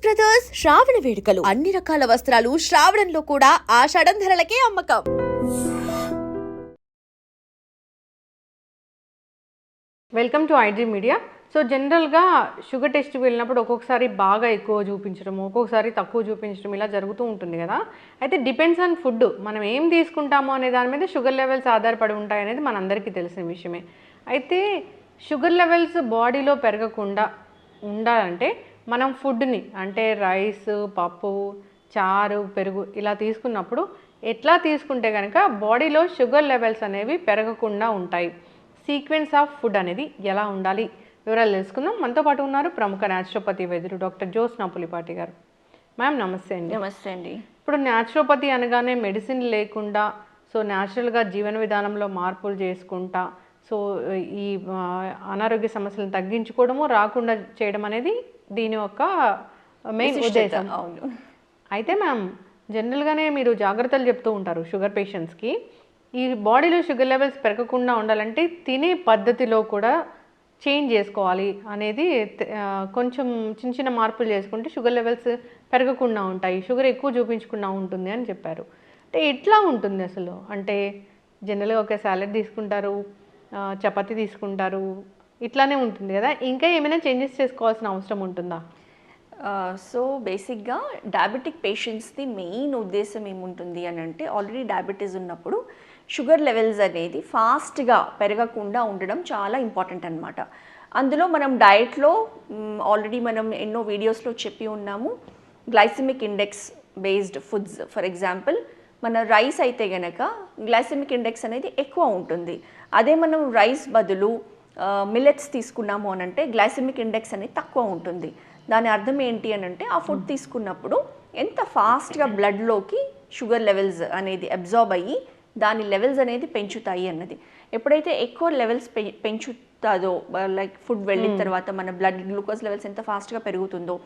Brothers శ్రావణ వేడుకలు అన్ని రకాల వస్త్రాలు శ్రావణంలో కూడా ఆషాఢం ధరలకే అమ్మకం. Welcome to iDream media. So జనరల్గా షుగర్ టెస్ట్కి వెళ్ళినప్పుడు ఒక్కొక్కసారి బాగా ఎక్కువ చూపించడం, ఒక్కొక్కసారి తక్కువ చూపించడం ఇలా జరుగుతూ ఉంటుంది కదా. అయితే డిపెండ్స్ ఆన్ ఫుడ్, మనం ఏం తీసుకుంటామో అనే దాని మీద షుగర్ లెవెల్స్ ఆధారపడి ఉంటాయి అనేది మనందరికీ తెలిసిన విషయమే. అయితే షుగర్ లెవెల్స్ బాడీలో పెరగకుండా ఉండాలంటే మనం ఫుడ్ని అంటే రైస్, పప్పు, చారు, పెరుగు ఇలా తీసుకున్నప్పుడు ఎట్లా తీసుకుంటే కనుక బాడీలో షుగర్ లెవెల్స్ అనేవి పెరగకుండా ఉంటాయి, సీక్వెన్స్ ఆఫ్ ఫుడ్ అనేది ఎలా ఉండాలి వివరాలు తెలుసుకుందాం. మనతో పాటు ఉన్నారు ప్రముఖ న్యాచురోపతి వైద్యులు డాక్టర్ జ్యోత్స్న పులిపాటి గారు. మ్యామ్ నమస్తే అండి. నమస్తే అండి. ఇప్పుడు న్యాచురోపతి అనగానే మెడిసిన్ లేకుండా సో న్యాచురల్గా జీవన విధానంలో మార్పులు చేసుకుంటా సో ఈ అనారోగ్య సమస్యలను తగ్గించుకోవడము, రాకుండా చేయడం అనేది దీని యొక్క మెయిన్ ఉద్దేశం. అవును. అయితే మ్యామ్ జనరల్గానే మీరు జాగ్రత్తలు చెప్తూ ఉంటారు షుగర్ పేషెంట్స్కి. ఈ బాడీలో షుగర్ లెవెల్స్ పెరగకుండా ఉండాలంటే తినే పద్ధతిలో కూడా చేంజ్ చేసుకోవాలి అనేది, కొంచెం చిన్న చిన్న మార్పులు చేసుకుంటే షుగర్ లెవెల్స్ పెరగకుండా ఉంటాయి, షుగర్ ఎక్కువ చూపించకుండా ఉంటుంది అని చెప్పారు. అంటే ఎట్లా ఉంటుంది అసలు? అంటే జనరల్గా ఒక సాలెడ్ తీసుకుంటారు, చపాతీ తీసుకుంటారు, ఇట్లానే ఉంటుంది కదా, ఇంకా ఏమైనా చేంజెస్ చేసుకోవాల్సిన అవసరం ఉంటుందా? సో బేసిక్గా డయాబెటిక్ పేషెంట్స్ది మెయిన్ ఉద్దేశం ఏముంటుంది అని అంటే, ఆల్రెడీ డయాబెటీస్ ఉన్నప్పుడు షుగర్ లెవెల్స్ అనేది ఫాస్ట్గా పెరగకుండా ఉండడం చాలా ఇంపార్టెంట్ అనమాట. అందులో మనం డయట్లో ఆల్రెడీ మనం ఎన్నో వీడియోస్లో చెప్పి ఉన్నాము, glycemic index based foods. For example మన రైస్ అయితే గనక గ్లైసెమిక్ ఇండెక్స్ అనేది ఎక్కువ ఉంటుంది. అదే మనం రైస్ బదులు మిల్లెట్స్ తీసుకున్నాము అని అంటే గ్లైసెమిక్ ఇండెక్స్ అనేది తక్కువ ఉంటుంది. దాని అర్థం ఏంటి అని అంటే, ఆ ఫుడ్ తీసుకున్నప్పుడు ఎంత ఫాస్ట్గా బ్లడ్లోకి షుగర్ లెవెల్స్ అనేది అబ్జార్బ్ అయ్యి దాని లెవెల్స్ అనేది పెంచుతాయి అన్నది. ఎప్పుడైతే ఎక్కువ లెవెల్స్ పెంచుతుందో, లైక్ ఫుడ్ వెళ్ళిన తర్వాత మన బ్లడ్ గ్లూకోజ్ లెవెల్స్ ఎంత ఫాస్ట్గా పెరుగుతుందో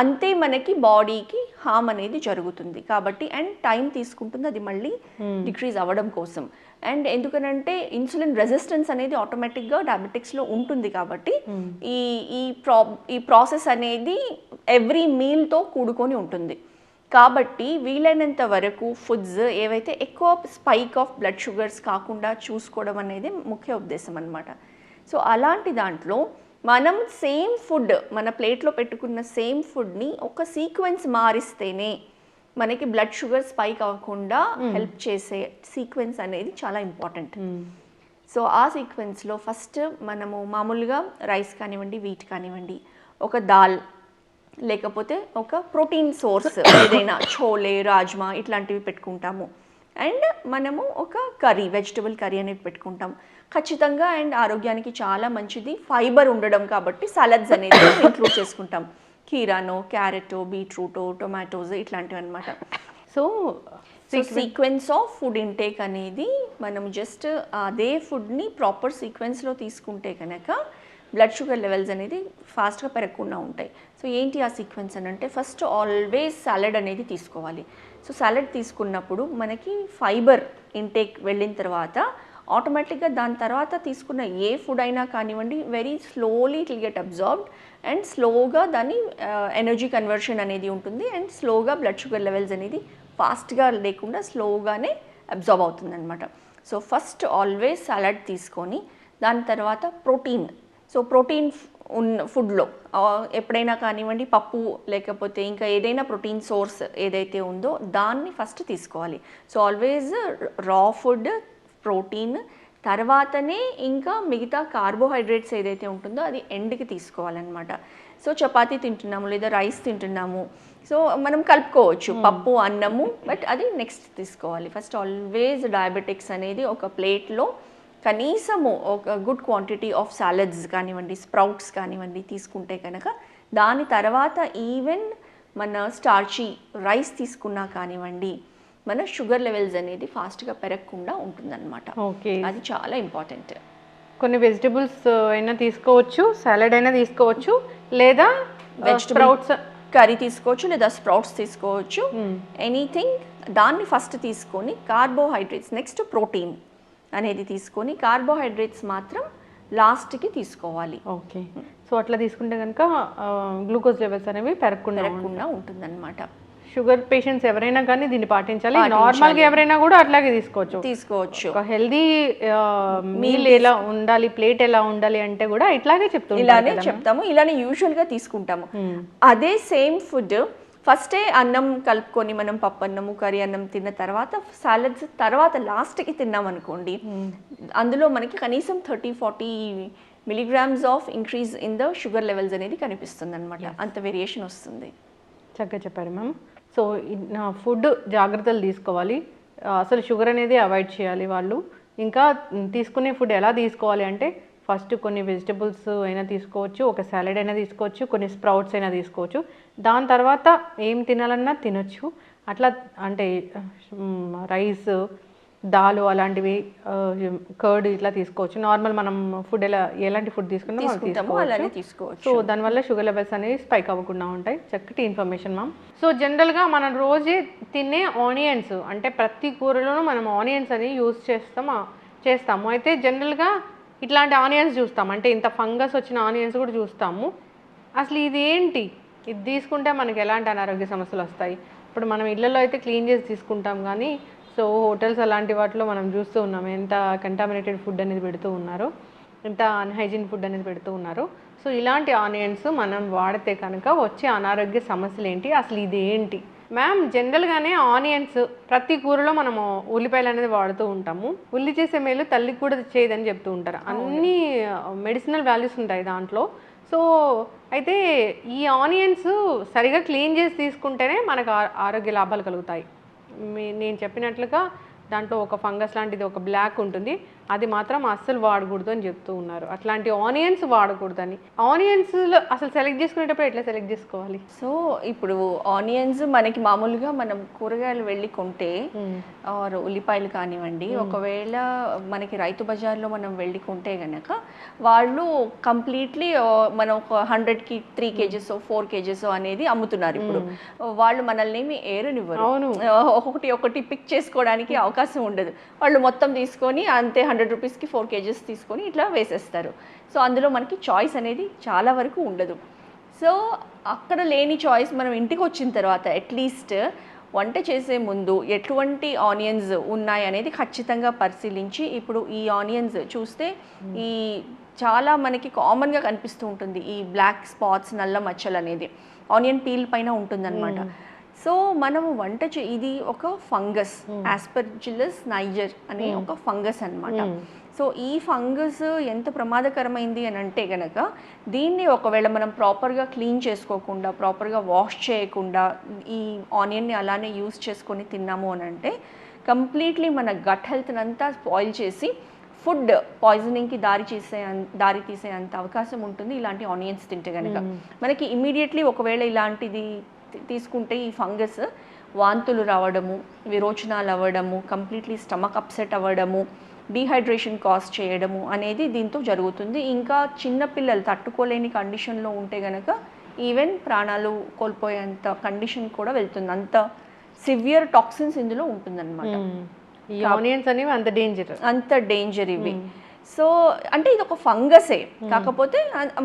అంతే మనకి బాడీకి హామ్ అనేది జరుగుతుంది. కాబట్టి అండ్ టైం తీసుకుంటుంది అది మళ్ళీ డిక్రీజ్ అవ్వడం కోసం. అండ్ ఎందుకనంటే ఇన్సులిన్ రెసిస్టెన్స్ అనేది ఆటోమేటిక్గా డయాబెటిక్స్లో ఉంటుంది. కాబట్టి ఈ ప్రాసెస్ అనేది ఎవ్రీ మీల్తో కూడుకొని ఉంటుంది. కాబట్టి వీలైనంత వరకు ఫుడ్స్ ఏవైతే ఎక్కువ స్పైక్ ఆఫ్ బ్లడ్ షుగర్స్ కాకుండా చూసుకోవడం అనేది ముఖ్య ఉద్దేశం అన్నమాట. సో అలాంటి దాంట్లో మనం సేమ్ ఫుడ్ మన ప్లేట్లో పెట్టుకున్న సేమ్ ఫుడ్ని ఒక సీక్వెన్స్ మారిస్తేనే మనకి బ్లడ్ షుగర్ స్పైక్ అవ్వకుండా హెల్ప్ చేసే సీక్వెన్స్ అనేది చాలా ఇంపార్టెంట్. సో ఆ సీక్వెన్స్లో ఫస్ట్ మనము మామూలుగా రైస్ కానివ్వండి, వీట్ కానివ్వండి, ఒక దాల్ లేకపోతే ఒక ప్రోటీన్ సోర్స్ ఏదైనా ఛోలే, రాజ్మా ఇట్లాంటివి పెట్టుకుంటాము. అండ్ మనము ఒక కర్రీ, వెజిటబుల్ కర్రీ అనేది పెట్టుకుంటాం ఖచ్చితంగా. అండ్ ఆరోగ్యానికి చాలా మంచిది, ఫైబర్ ఉండడం కాబట్టి సాలడ్స్ అనేది ఇంక్లూడ్ చేసుకుంటాం. కీరానో, క్యారెటో, బీట్రూటో, టొమాటోస్ ఇట్లాంటివి అనమాట. So sequence of food intake అనేది మనం జస్ట్ అదే ఫుడ్ని ప్రాపర్ సీక్వెన్స్లో తీసుకుంటే కనుక బ్లడ్ షుగర్ లెవెల్స్ అనేది ఫాస్ట్గా పెరగకుండా ఉంటాయి. సో ఏంటి ఆ సీక్వెన్స్ అని అంటే, ఫస్ట్ ఆల్వేస్ సాలడ్ అనేది తీసుకోవాలి. సో సాలడ్ తీసుకున్నప్పుడు మనకి ఫైబర్ ఇంటేక్ వెళ్ళిన తర్వాత ఆటోమేటిక్గా దాని తర్వాత తీసుకున్న ఏ ఫుడ్ అయినా కానివ్వండి very slowly it will get absorbed and స్లోగా దాని ఎనర్జీ కన్వర్షన్ అనేది ఉంటుంది. అండ్ స్లోగా బ్లడ్ షుగర్ లెవెల్స్ అనేది ఫాస్ట్గా లేకుండా స్లోగానే అబ్జార్బ్ అవుతుంది అనమాట. సో ఫస్ట్ ఆల్వేస్ సాలడ్ తీసుకొని దాని తర్వాత ప్రోటీన్. సో ప్రోటీన్ ఉన్న ఫుడ్లో ఎప్పుడైనా కానివ్వండి పప్పు లేకపోతే ఇంకా ఏదైనా ప్రోటీన్ సోర్స్ ఏదైతే ఉందో దాన్ని ఫస్ట్ తీసుకోవాలి. సో ఆల్వేస్ రా ఫుడ్, ప్రోటీన్, తర్వాతనే ఇంకా మిగతా కార్బోహైడ్రేట్స్ ఏదైతే ఉంటుందో అది ఎండ్కి తీసుకోవాలన్నమాట. సో చపాతీ తింటున్నాము లేదా రైస్ తింటున్నాము, సో మనం కలుపుకోవచ్చు పప్పు, అన్నము, బట్ అది నెక్స్ట్ తీసుకోవాలి. ఫస్ట్ ఆల్వేస్ డయాబెటిక్స్ అనేది ఒక ప్లేట్లో కనీసము ఒక గుడ్ క్వాంటిటీ ఆఫ్ సాలడ్స్ కానివ్వండి, స్ప్రౌట్స్ కానివ్వండి తీసుకుంటే కనుక దాని తర్వాత ఈవెన్ మన స్టార్చీ రైస్ తీసుకున్నా కానివ్వండి మన షుగర్ లెవెల్స్ అనేది ఫాస్ట్గా పెరగకుండా ఉంటుందన్నమాట. ఓకే, అది చాలా ఇంపార్టెంట్. కొన్ని వెజిటబుల్స్ అయినా తీసుకోవచ్చు, సాలడ్ అయినా తీసుకోవచ్చు, లేదా వెజిటబుల్స్ కర్రీ తీసుకోవచ్చు, లేదా స్ప్రౌట్స్ తీసుకోవచ్చు, ఎనీథింగ్. దాన్ని ఫస్ట్ తీసుకొని కార్బోహైడ్రేట్స్ నెక్స్ట్ ప్రోటీన్ అనేది తీసుకొని కార్బోహైడ్రేట్స్ మాత్రం లాస్ట్కి తీసుకోవాలి. ఓకే, సో సో అట్లా తీసుకుంటే కనుక గ్లూకోజ్ లెవెల్స్ అనేవి పెరగకుండా ఉంటుందన్నమాట. షుగర్ పేషెంట్స్ ఎవరైనా కానీ దీన్ని పాటించాలి. నార్మల్గా ఎవరైనా కూడా అట్లాగే తీసుకోవచ్చు. ఒక హెల్దీ మీల్ ఎలా ఉండాలి, ప్లేట్ ఎలా ఉండాలి అంటే కూడా ఇట్లాగే ఇలానే చెప్తాము, ఇలానే యూజువల్గా తీసుకుంటాము. అదే సేమ్ ఫుడ్ ఫస్టే అన్నం కలుపుకొని మనం పప్పు అన్నము కర్రీ అన్నం తిన్న తర్వాత సాలడ్స్ తర్వాత లాస్ట్కి తిన్నాం అనుకోండి, అందులో మనకి కనీసం 30-40 milligrams of increase in the sugar levels అనేది కనిపిస్తుంది అనమాట. అంత వేరియేషన్ వస్తుంది. చక్కగా చెప్పారు మ్యామ్. సో ఫుడ్ జాగ్రత్తలు తీసుకోవాలి, అసలు షుగర్ అనేది అవాయిడ్ చేయాలి వాళ్ళు. ఇంకా తీసుకునే ఫుడ్ ఎలా తీసుకోవాలి అంటే ఫస్ట్ కొన్ని వెజిటబుల్స్ అయినా తీసుకోవచ్చు, ఒక సాలడ్ అయినా తీసుకోవచ్చు, కొన్ని స్ప్రౌట్స్ అయినా తీసుకోవచ్చు. దాని తర్వాత ఏం తినాలన్నా తినొచ్చు. అట్లా అంటే రైస్, దాలు అలాంటివి, కర్డ్ ఇట్లా తీసుకోవచ్చు. నార్మల్ మనం ఫుడ్ ఎలాంటి ఫుడ్ తీసుకుంటామో అలానే తీసుకోవచ్చు. సో దానివల్ల షుగర్ లెవెల్స్ అనేవి స్పైక్ అవ్వకుండా ఉంటాయి. చక్కటి ఇన్ఫర్మేషన్ మ్యామ్. సో జనరల్గా మనం రోజే తినే ఆనియన్స్ అంటే ప్రతి కూరలోనూ మనం ఆనియన్స్ అని యూజ్ చేస్తాము. అయితే జనరల్గా ఇట్లాంటి ఆనియన్స్ చూస్తాం, అంటే ఇంత ఫంగస్ వచ్చిన ఆనియన్స్ కూడా చూస్తాము. అసలు ఇది ఏంటి, ఇది తీసుకుంటే మనకి ఎలాంటి అనారోగ్య సమస్యలు వస్తాయి? ఇప్పుడు మనం ఇళ్లలో అయితే క్లీన్ చేసి తీసుకుంటాం, కానీ సో హోటల్స్ అలాంటి వాటిలో మనం చూస్తూ ఉన్నాం ఎంత కంటామినేటెడ్ ఫుడ్ అనేది పెడుతూ ఉన్నారు, ఎంత అన్హైజీన్ ఫుడ్ అనేది పెడుతూ ఉన్నారు. సో ఇలాంటి ఆనియన్స్ మనం వాడితే కనుక వచ్చే అనారోగ్య సమస్యలు ఏంటి, అసలు ఇది ఏంటి? మ్యామ్ జనరల్గానే ఆనియన్స్ ప్రతి కూరలో మనము ఉల్లిపాయలు అనేది వాడుతూ ఉంటాము. ఉల్లి చేసే మేలు తల్లికి కూడా చేయదని చెప్తూ ఉంటారు. అన్ని మెడిసినల్ వాల్యూస్ ఉంటాయి దాంట్లో. సో అయితే ఈ ఆనియన్స్ సరిగా క్లీన్ చేసి తీసుకుంటేనే మనకు ఆరోగ్య లాభాలు కలుగుతాయి. నేను చెప్పినట్లుగా దాంట్లో ఒక ఫంగస్ లాంటిది ఒక బ్లాక్ ఉంటుంది, అది మాత్రం అస్సలు వాడకూడదు అని చెప్తూ ఉన్నారు. అట్లాంటి ఆనియన్స్ వాడకూడదని. ఆనియన్స్లో అసలు సెలెక్ట్ చేసుకునేటప్పుడు ఎట్లా సెలెక్ట్ చేసుకోవాలి? సో ఇప్పుడు ఆనియన్స్ మనకి మామూలుగా మనం కూరగాయలు వెళ్ళి కొంటే ఆర్ ఉల్లిపాయలు కానివ్వండి, ఒకవేళ మనకి రైతు బజార్లో మనం వెళ్ళి కొంటే గనక వాళ్ళు కంప్లీట్లీ మనం ఒక 100కి 3 kgs 4 kgs అనేది అమ్ముతున్నారు. ఇప్పుడు వాళ్ళు మనల్ని ఏమి ఏరనివ్వరు, ఒకటి పిక్ చేసుకోవడానికి అవకాశం ఉండదు. వాళ్ళు మొత్తం తీసుకొని అంతే 100 రూపీస్కి 4 kgs తీసుకొని ఇట్లా వేసేస్తారు. సో అందులో మనకి చాయిస్ అనేది చాలా వరకు ఉండదు. సో అక్కడ లేని చాయిస్ మనం ఇంటికి వచ్చిన తర్వాత అట్లీస్ట్ వంట చేసే ముందు ఎటువంటి ఆనియన్స్ ఉన్నాయి అనేది ఖచ్చితంగా పరిశీలించి, ఇప్పుడు ఈ ఆనియన్స్ చూస్తే ఈ చాలా మనకి కామన్గా కనిపిస్తూ ఉంటుంది ఈ బ్లాక్ స్పాట్స్, నల్ల మచ్చలు అనేది ఆనియన్ పీల్ పైన ఉంటుందన్నమాట. సో మనము ఇది ఒక ఫంగస్, ఆస్పర్జిల్లస్ నైజర్ అనే ఒక ఫంగస్ అన్నమాట. సో ఈ ఫంగస్ ఎంత ప్రమాదకరమైంది అని అంటే గనక దీన్ని ఒకవేళ మనం ప్రాపర్గా క్లీన్ చేసుకోకుండా, ప్రాపర్గా వాష్ చేయకుండా ఈ ఆనియన్ని అలానే యూస్ చేసుకొని తిన్నాము అని అంటే కంప్లీట్లీ మన గట్ హెల్త్ని అంతా స్పాయిల్ చేసి ఫుడ్ పాయిజనింగ్కి దారి తీసే అంత అవకాశం ఉంటుంది ఇలాంటి ఆనియన్స్ తింటే కనుక. మనకి ఇమీడియట్లీ ఒకవేళ ఇలాంటిది తీసుకుంటే ఈ ఫంగస్ వాంతులు రావడము, విరోచనాలు అవ్వడము, కంప్లీట్లీ స్టమక్ అప్సెట్ అవ్వడము, డీహైడ్రేషన్ కాజ్ చేయడము అనేది దీంతో జరుగుతుంది. ఇంకా చిన్నపిల్లలు తట్టుకోలేని కండిషన్లో ఉంటే కనుక ఈవెన్ ప్రాణాలు కోల్పోయేంత కండిషన్ కూడా వెళ్తుంది. అంత సివియర్ టాక్సిన్స్ ఇందులో ఉంటుందన్నమాట. ఈ ఆనియన్స్ అనేవి అంత డేంజర్ ఇవి. సో అంటే ఇది ఒక ఫంగసే, కాకపోతే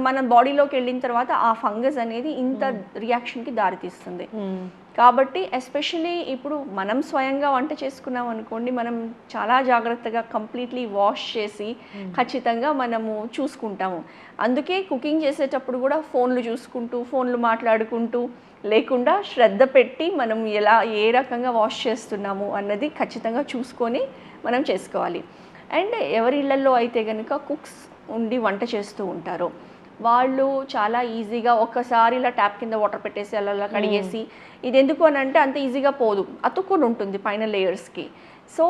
మన బాడీలోకి వెళ్ళిన తర్వాత ఆ ఫంగస్ అనేది ఇంత రియాక్షన్కి దారితీస్తుంది. కాబట్టి ఎస్పెషలీ ఇప్పుడు మనం స్వయంగా వంట చేసుకున్నాం అనుకోండి, మనం చాలా జాగ్రత్తగా కంప్లీట్లీ వాష్ చేసి ఖచ్చితంగా మనము చూసుకుంటాము. అందుకే కుకింగ్ చేసేటప్పుడు కూడా ఫోన్లు మాట్లాడుకుంటూ లేకుండా శ్రద్ధ పెట్టి మనం ఏ రకంగా వాష్ చేస్తున్నాము అన్నది ఖచ్చితంగా చూసుకొని మనం చేసుకోవాలి. అండ్ ఎవరి ఇళ్లలో అయితే కనుక కుక్స్ ఉండి వంట చేస్తూ ఉంటారో వాళ్ళు చాలా ఈజీగా ఒక్కసారి ఇలా ట్యాప్ కింద వాటర్ పెట్టేసి అలా కడిగేసి, ఇది ఎందుకు అని అంటే అంత ఈజీగా పోదు, అతుక్కొని ఉంటుంది పైన లేయర్స్కి. సో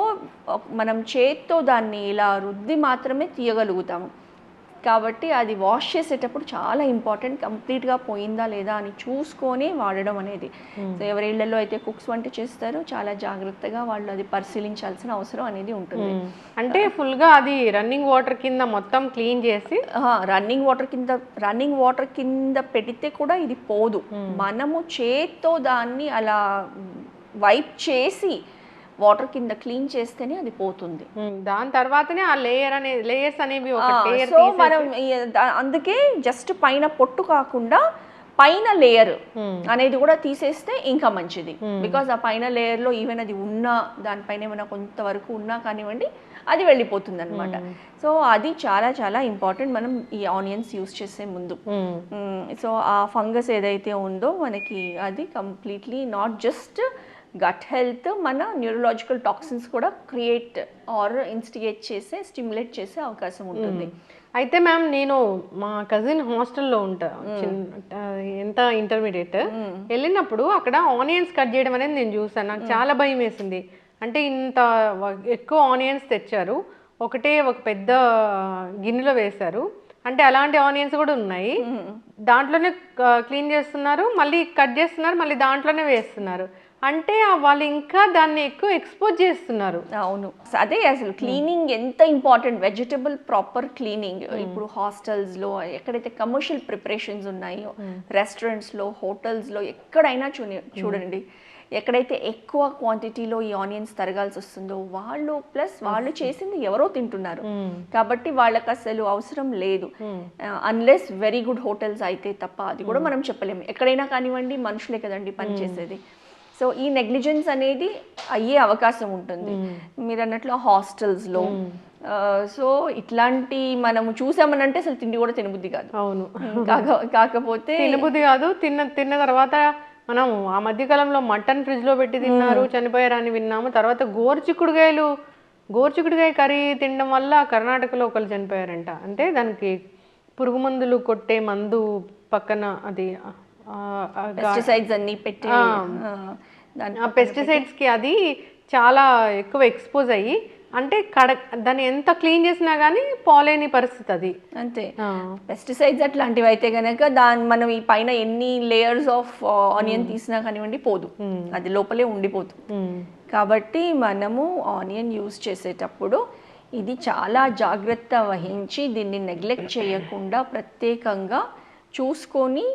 మనం చేత్తో దాన్ని ఇలా రుద్ది మాత్రమే తీయగలుగుతాము. కాబట్టి అది వాష్ చేసేటప్పుడు చాలా ఇంపార్టెంట్, కంప్లీట్గా పోయిందా లేదా అని చూసుకొని వాడడం అనేది. సో ఎవరి ఇళ్లలో అయితే కుక్స్ వంట చేస్తారో చాలా జాగ్రత్తగా వాళ్ళు అది పరిశీలించాల్సిన అవసరం అనేది ఉంటుంది. అంటే ఫుల్గా అది రన్నింగ్ వాటర్ కింద మొత్తం క్లీన్ చేసి రన్నింగ్ వాటర్ కింద పెడితే కూడా ఇది పోదు. మనము చేత్తో దాన్ని అలా వైప్ చేసి వాటర్ కింద క్లీన్ చేస్తేనే అది పోతుంది. దాని తర్వాతనే ఆ లేయర్స్ అనేవి ఒక లేయర్ సో మనం అందుకే జస్ట్ పైన పొట్టు కాకుండా పైన లేయర్ అనేది కూడా తీసేస్తే ఇంకా మంచిది. బికాజ్ ఆ పైన లేయర్లో ఈవెన్ అది ఉన్నా దానిపైన ఏమైనా కొంతవరకు ఉన్నా కానివ్వండి అది వెళ్ళిపోతుంది అనమాట. సో అది చాలా చాలా ఇంపార్టెంట్ మనం ఈ ఆనియన్స్ యూస్ చేసే ముందు. సో ఆ ఫంగస్ ఏదైతే ఉందో మనకి అది completely not just gut health, మన న్యూరలాజికల్ టాక్సిన్స్ కూడా క్రియేట్ ఆర్ ఇన్స్టిగేట్ చేసే స్టిమ్యులేట్ చేసే అవకాశం ఉంటుంది. అయితే మ్యామ్ నేను మా కజిన్ హాస్టల్లో ఉంటా, ఎంత ఇంటర్మీడియట్ వెళ్ళినప్పుడు అక్కడ ఆనియన్స్ కట్ చేయడం అనేది నేను చూసాను. నాకు చాలా భయం వేసింది. అంటే ఇంత ఎక్కువ ఆనియన్స్ తెచ్చారు, ఒక పెద్ద గిన్నెలో వేశారు. అంటే అలాంటి ఆనియన్స్ కూడా ఉన్నాయి, దాంట్లోనే క్లీన్ చేస్తున్నారు, మళ్ళీ కట్ చేస్తున్నారు, మళ్ళీ దాంట్లోనే వేస్తున్నారు. అంటే వాళ్ళు ఇంకా దాన్ని ఎక్కువ ఎక్స్పోజ్ చేస్తున్నారు. అవును, అదే అసలు క్లీనింగ్ ఎంత ఇంపార్టెంట్, వెజిటబుల్ ప్రాపర్ క్లీనింగ్. ఇప్పుడు హాస్టల్స్లో ఎక్కడైతే కమర్షియల్ ప్రిపరేషన్స్ ఉన్నాయో, రెస్టారెంట్స్లో, హోటల్స్లో ఎక్కడైనా చూడండి, ఎక్కడైతే ఎక్కువ క్వాంటిటీలో ఈ ఆనియన్స్ తరగాల్సి వస్తుందో వాళ్ళు చేసింది ఎవరో తింటున్నారు. కాబట్టి వాళ్ళకి అసలు అవసరం లేదు, అన్లెస్ వెరీ గుడ్ హోటల్స్ అయితే తప్ప. అది కూడా మనం చెప్పలేము, ఎక్కడైనా కానివ్వండి మనుషులే కదండి పనిచేసేది. సో ఈ నెగ్లిజెన్స్ అనేది అయ్యే అవకాశం ఉంటుంది మీరు అన్నట్లు హాస్టల్స్లో. సో ఇట్లాంటి మనము చూసామనంటే అసలు తిండి కూడా తినబుద్ధి కాదు. అవును, కాకపోతే తినబుద్ధి కాదు. తిన్న తర్వాత మనం ఆ మధ్యకాలంలో మటన్ ఫ్రిడ్జ్లో పెట్టి తిన్నారు, చనిపోయారని విన్నాము. తర్వాత గోరుచిక్కుడుకాయ కర్రీ తినడం వల్ల కర్ణాటకలో ఒకళ్ళు చనిపోయారంట. అంటే దానికి పురుగు మందులు కొట్టే మందు పక్కన అది పెస్టిసైడ్స్ అన్ని పెట్టి, ఆ పెస్టిసైడ్స్కి అది చాలా ఎక్కువ ఎక్స్పోజ్ అయ్యి, అంటే దాన్ని ఎంత క్లీన్ చేసినా కానీ పోలేని పరిస్థితి అది. అంతే, పెస్టిసైడ్స్ అట్లాంటివి అయితే కనుక మనం ఈ పైన ఎన్ని లేయర్స్ ఆఫ్ ఆనియన్ తీసినా కానివ్వండి పోదు, అది లోపలే ఉండిపోతుంది. కాబట్టి మనము ఆనియన్ యూస్ చేసేటప్పుడు ఇది చాలా జాగ్రత్త వహించి దీన్ని నెగ్లెక్ట్ చేయకుండా ప్రత్యేకంగా చూసుకొని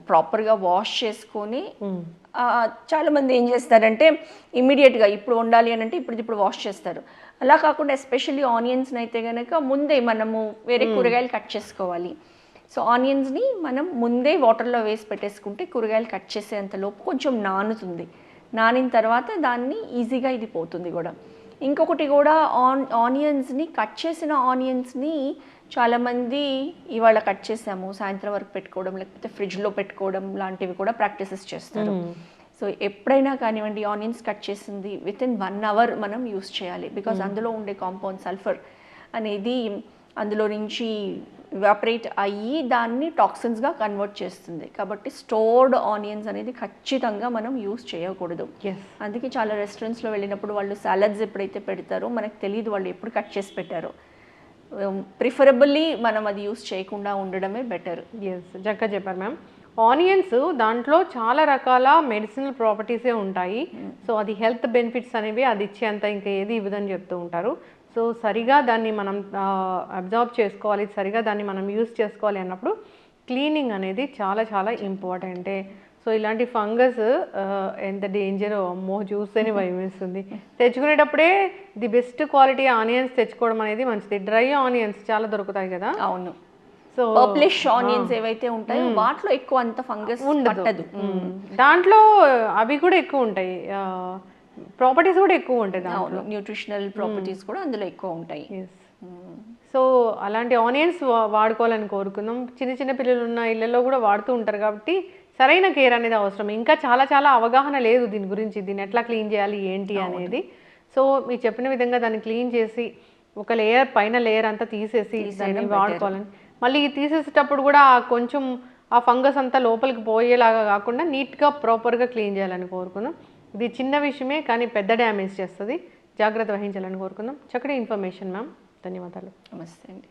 ప్రాపర్గా వాష్ చేసుకొని. చాలామంది ఏం చేస్తారంటే ఇమ్మీడియట్గా ఇప్పుడు వండాలి అని అంటే ఇప్పుడు వాష్ చేస్తారు. అలా కాకుండా ఎస్పెషల్లీ ఆనియన్స్ని అయితే కనుక ముందే మనము వేరే కూరగాయలు కట్ చేసుకోవాలి. సో ఆనియన్స్ని మనం ముందే వాటర్లో వేసి పెట్టేసుకుంటే కూరగాయలు కట్ చేసేంతలోపు కొంచెం నానిన తర్వాత దాన్ని ఈజీగా ఇది పోతుంది కూడా. ఇంకొకటి కూడా ఆనియన్స్ని కట్ చేసిన ఆనియన్స్ని చాలామంది ఇవాళ కట్ చేసాము సాయంత్రం వరకు పెట్టుకోవడం, లేకపోతే ఫ్రిడ్జ్లో పెట్టుకోవడం లాంటివి కూడా ప్రాక్టీసెస్ చేస్తారు. సో ఎప్పుడైనా కానివ్వండి ఆనియన్స్ కట్ చేసింది వితిన్ 1 hour మనం యూస్ చేయాలి. బికాజ్ అందులో ఉండే కాంపౌండ్ సల్ఫర్ అనేది అందులో నుంచి ఎవాపరేట్ అయ్యి దాన్ని టాక్సిన్స్గా కన్వర్ట్ చేస్తుంది. కాబట్టి స్టోర్డ్ ఆనియన్స్ అనేది ఖచ్చితంగా మనం యూస్ చేయకూడదు. అందుకే చాలా రెస్టారెంట్స్లో వెళ్ళినప్పుడు వాళ్ళు సాలడ్స్ ఎప్పుడైతే పెడతారో మనకు తెలియదు వాళ్ళు ఎప్పుడు కట్ చేసి పెట్టారో. ప్రిఫరబుల్లీ మనం అది యూస్ చేయకుండా ఉండడమే బెటర్. చక్కగా చెప్పారు మ్యామ్. ఆనియన్స్ దాంట్లో చాలా రకాల మెడిసినల్ ప్రాపర్టీసే ఉంటాయి. సో అది హెల్త్ బెనిఫిట్స్ అనేవి అది ఇచ్చేంత ఇంకా ఏది ఇవ్వదని చెప్తూ ఉంటారు. సో సరిగా దాన్ని మనం అబ్జార్బ్ చేసుకోవాలి, సరిగా దాన్ని మనం యూస్ చేసుకోవాలి అన్నప్పుడు క్లీనింగ్ అనేది చాలా చాలా ఇంపార్టెంటే. సో ఇలాంటి ఫంగస్ ఎంత డేంజరో అమ్మో చూస్తేనే భయం వేస్తుంది. తెచ్చుకునేటప్పుడే ది బెస్ట్ క్వాలిటీ ఆనియన్స్ తెచ్చుకోవడం అనేది మంచిది. డ్రై ఆనియన్స్ చాలా దొరుకుతాయి కదా. అవును, సో పర్ప్లిష్ ఆనియన్స్ ఏవైతే ఉంటాయో వాటిలో ఎక్కువ అంత ఫంగస్ ఉండదు. దాంట్లో అవి కూడా ఎక్కువ ఉంటాయి, ప్రాపర్టీస్ కూడా ఎక్కువ ఉంటాయి, దాంట్లో న్యూట్రిషనల్ ప్రాపర్టీస్ కూడా అందులో ఎక్కువ ఉంటాయి. సో అలాంటి ఆనియన్స్ వాడుకోవాలని కోరుకుందాం. చిన్న పిల్లలు ఉన్న ఇళ్ళల్లో కూడా వాడుతూ ఉంటారు కాబట్టి సరైన కేర్ అనేది అవసరం. ఇంకా చాలా చాలా అవగాహన లేదు దీని గురించి, దీన్ని ఎట్లా క్లీన్ చేయాలి ఏంటి అనేది. సో మీరు చెప్పిన విధంగా దాన్ని క్లీన్ చేసి ఒక లేయర్ పైన లేయర్ అంతా తీసేసి దాన్ని వాడుకోవాలని, మళ్ళీ తీసేసేటప్పుడు కూడా కొంచెం ఆ ఫంగస్ అంతా లోపలికి పోయేలాగా కాకుండా నీట్గా ప్రాపర్గా క్లీన్ చేయాలని కోరుకుందాం. ఇది చిన్న విషయమే కానీ పెద్ద డ్యామేజ్ చేస్తుంది, జాగ్రత్త వహించాలని కోరుకుందాం. చక్కటి ఇన్ఫర్మేషన్ మ్యామ్, ధన్యవాదాలు. నమస్తే అండి.